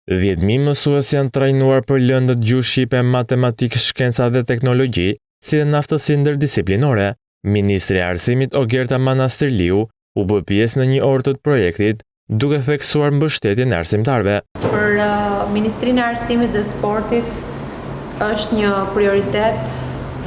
10.000 mësues janë trajnuar për lëndët gjuhë shqipe, matematikë, shkenca dhe teknologji, si dhe në aftësi ndërdisiplinore. Ministri i Arsimit Ogerta Manastirliu u bë pjesë në një orë të projektit, duke theksuar mbështetjen e arsimtarëve. Për Ministrinë e Arsimit dhe Sportit është një prioritet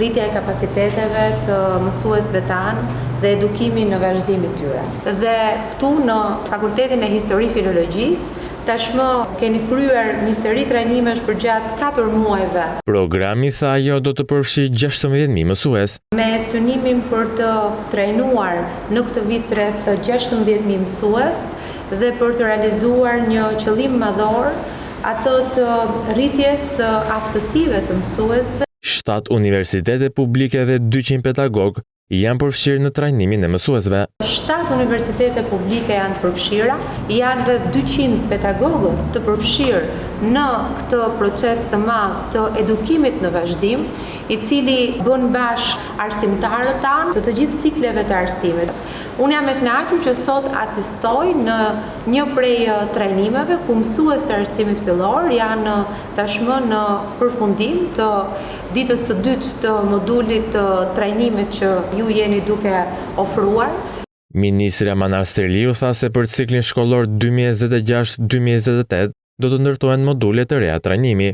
rritja e kapaciteteve të mësuesve tanë dhe edukimi në vazhdim i tyre. Dhe këtu në Fakultetin e Histori Filologjisë tashmë keni kryer një seri trajnimesh për gjatë 4 muajve. Programi, tha ajo, do të përfshijë 16.000 mësues. Me synimin për të trajnuar në këtë vit rreth 16.000 mësues dhe për të realizuar një qëllim madhor, atë të rritjes aftësive të mësuesve. 7 universitete publike dhe 200 pedagog janë përfshirë në trajnimin e mësuesve. 7 universitete publike janë të përfshira, janë rreth 200 pedagogët të përfshirë në këtë proces të madh të edukimit në vazhdim, i cili bën bashk arsimtarët tanë të gjithë cikleve të arsimit. Unë jam e kënaqur që sot asistoj në një prej trajnimeve ku mësues të arsimit fillor janë tashmë në përfundim të ditës së dytë të modulit të trajnimit që ju jeni duke ofruar. Ministra Manastirliu tha se për ciklin shkollor 2026-2028 do të ndërtohen module të reja trajnimi.